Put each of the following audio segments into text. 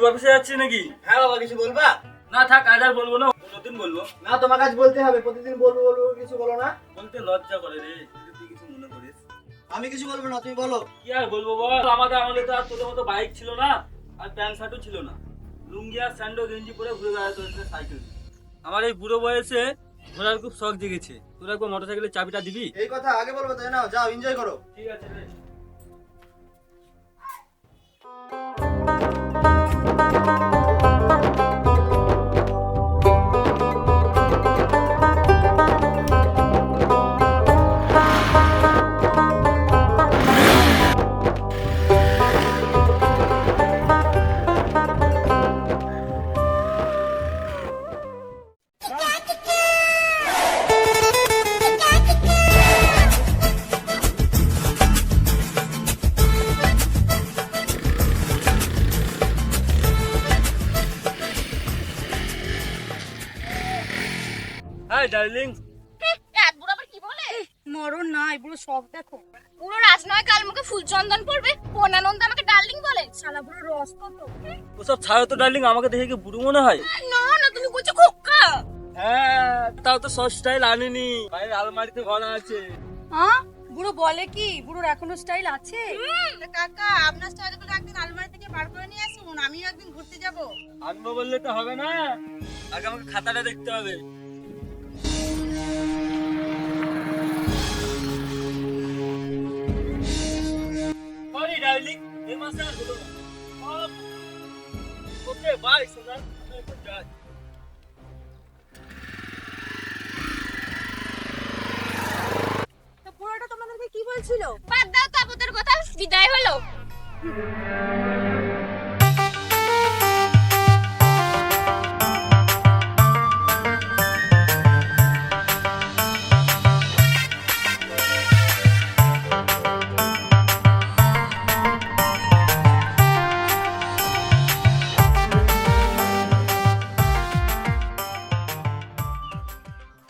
অফিসে যাচ্ছি নাকি? হ্যাঁ বাবা, কিছু বলবা? না থাক, আজ আর বলবো না, অন্যদিন বলবো। না, তোমার কাছে বলতে হবে, প্রতিদিন বলবো বলবো, কিছু বলো না। বলতে লজ্জা করে রে, যদি তুই কিছু মনে করিস। আমি কিছু বলবো না, তুমি বলো। কি আর বলবো বল, আমাদের আমলে তো আর তোদের মতো বাইক ছিল না, আর প্যান্ট শার্টও ছিল না। লুঙ্গি আর স্যান্ডো গেঞ্জি পরে ঘুরে বেড়াতে হচ্ছে সাইকেল। আমার এই বুড়ো বয়সে ঘোরার খুব শখ জেগেছে। তোরা একবার মোটরসাইকেলের চাবিটা দিবি? এই কথা আগে বলবো তাই না? যাও, এনজয় করো। ঠিক আছে রে। Hi darling. রাত বুড়ো আবার কি বলে? মরণ নাই বুড়ো, সব দেখো। বুড়ো রাজ নয়, কাল মুখে ফুল চন্দন পড়বে, কোনানন্দ আমাকে ডার্লিং বলে। শালা বুড়ো রস কত। ওসব ছাড়ো তো ডার্লিং, আমাকে দেখে কি বুড়ো মনে হয়? না না, তুমি বলছো খোকা। হ্যাঁ, তাও তো সব স্টাইল আনিনি, বাইরের আলমারিতে ভরা আছে। হ্যাঁ, বুড়ো বলে কি বুড়োর এখনো স্টাইল আছে? কাকা, আপনার স্টাইল গুলো একদিন আলমারি থেকে বার করে নিয়ে আসুন, আমিও একদিন ঘুরতে যাব। আনবো বললে তো হবে না, আগে আমাকে খাতাটা দেখতে হবে। সরি ডার্লিং, এই মাসে আর হলো না। ওকে বাই সোনা, আমি এখন যাই। তো বুড়োটা তোমাদেরকে কি বলছিল? বাদ দাও তো আপনাদের কথা, বিদায় হলো।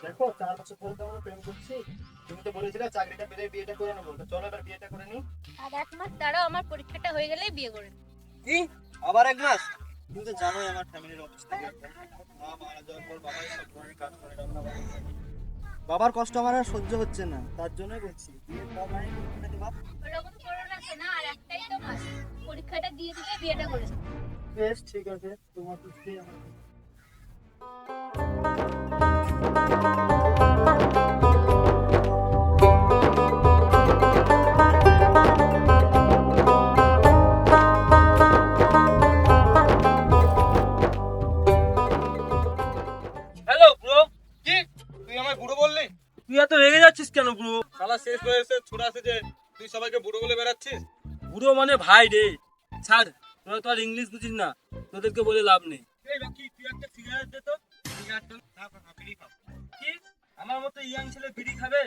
দেখো, 4 বছর ধরে তো আমরা প্রেম করছি। তুমি তো বলেছিলে চাকরিটা পেলে বিয়েটা করে নেবো, তো চলো এবার বিয়েটা করে নিই। আর এক মাস দাঁড়াও, আমার পরীক্ষাটা হয়ে গেলেই বিয়ে করে নেব। কি আবার 1 মাস? তুমি তো জানোই আমার ফ্যামিলির অবস্থা কি। মা মারা যাওয়ার পর বাবাই সব ধরনের কাজ করে, রান্না বান্না করে। বাবার কষ্ট আমার আর সহ্য হচ্ছে না, তার জন্যই বলছি বিয়ের পর মানে করে দেবো। ওরকম করো না না, আর একটাই তো মাস, পরীক্ষাটা দিয়ে দিলে বিয়েটা করে নেব। বেশ, ঠিক আছে, তোমার খুশি আমার খুশি। Hello bro. কি তুই আমায় বুড়ো বললি? তুই এত রেগে যাচ্ছিস কেন ব্রো? শালা শেষ বয়সে ছোড়া আছে যে তুই সবাইকে বুড়ো বলে বেড়াচ্ছিস। বুড়ো মানে ভাই রে, ছাড়। তোরা তো আর ইংলিশ বুঝিস না, তোদেরকে বলে লাভ নেই। এই রকি, তুই একটা সিগারেট দে তো। সিগারেট না, বিড়ি খাও। কি আমার মতো ইয়াং ছেলে বিড়ি খাবে?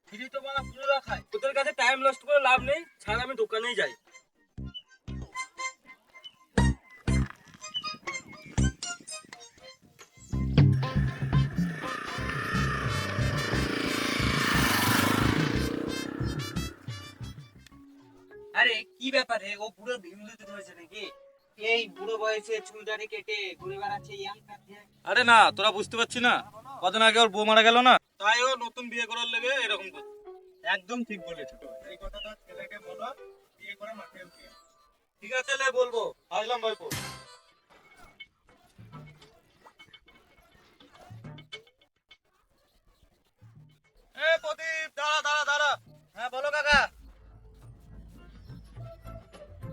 বিড়ি তো মানে বুড়োরা খায়। তোদের কাছে টাইম নষ্ট করে লাভ নেই, ছাড়, আমি দোকানেই যাই। আরে কি ব্যাপারে, ও পুরো ভিমরুতে ধরেছে নাকি? এই বুড়ো বয়সে চুল দাড়ি কেটে ঘুরে বেড়াচ্ছে ইয়াং কাটছে। আরে না, তোরা বুঝতে পারছিস না, কদিন আগে ওর বউ মারা গেল না, তাই ও নতুন বিয়ে করার লেগে এরকম করছে। একদম ঠিক বলেছো তো, এই কথাটা ছেলেকে বলো, বিয়ে করে মাকে উঠিয়ে। ঠিক আছে লে, বলবো। আসলাম ভাইপো। এ প্রদীপ, দাঁড়া দাঁড়া দাঁড়া। হ্যাঁ বলো কাকা।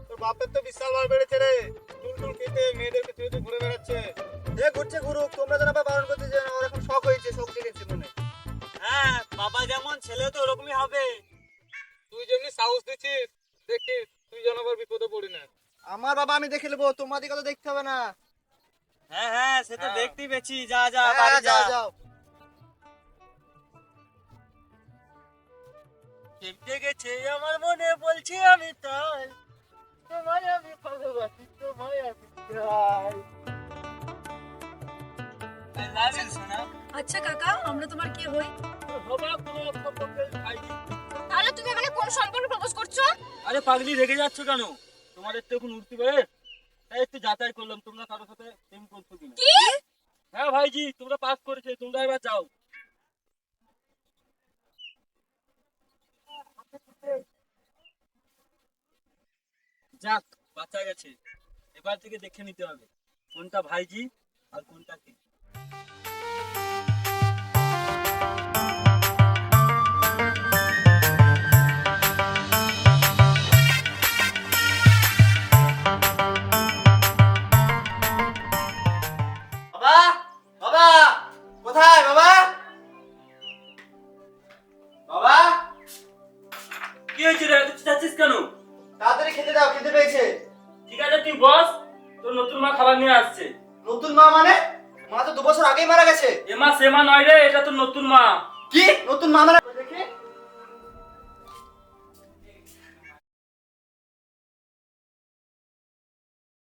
তোর বাপের তো বিশাল বার বেড়েছে রে, চুল টুল কেটে মেয়েদেরকে তুই ঘুরে বেড়াচ্ছে। এ ঘুরছে ঘুরুক, তোমরা যেন আবার বারণ করতে যে ওর এখন শখ হয়েছে, শখ জেগেছে মনে। হ্যাঁ, বাবা যেমন ছেলে তো ওরকমই হবে। তুই যেমনি সাহস দিচ্ছিস, দেখিস তুই যেন আবার বিপদে পড়ি না। আমার বাবা আমি দেখে নেবো, তোমাদের কথা দেখতে হবে না। হ্যাঁ হ্যাঁ, সে তো দেখতেই পেয়েছি। যা যা, হ্যাঁ, বাড়ি যা। যাও যাও। কেটে গেছে আমার মনে, বলছি আমি তাই, তোমায় আমি ভালোবাসি, তোমায় আমি চাই। I love you, সোনা। আচ্ছা কাকা, আমরা তোমার কে হই? হবা কোনো সম্পর্কে ভাইজি। তাহলে তুমি আমাকে কোন সম্পর্কে প্রপোজ করছো? আরে পাগলি, রেগে যাচ্ছ কেন? তোমাদের তো এখন উঠতে পারে। তাই একটু যাচাই করলাম তোমরা কারোর সাথে প্রেম করছো কিনা। কি? হ্যাঁ ভাইজি, তোমরা পাস করেছে, তোমরা এবার যাও। যাক, বাঁচা গেছে। এবার থেকে দেখে নিতে হবে কোনটা ভাইজি আর কোনটা কি। বাবা, বাবা, কোথায় বাবা? বাবা, কি হয়েছে রে, তুই চাচ্ছিস কেন? তাড়াতাড়ি খেতে দাও, খেতে পেয়েছে। ঠিক আছে তুই বস, তোর নতুন মা খাবার নিয়ে আসছে। নতুন মা মানে? মা তো 2 বছর আগেই মারা গেছে। এমা সেমা নয় রে, এটা তোর নতুন মা। কি নতুন মা মানে?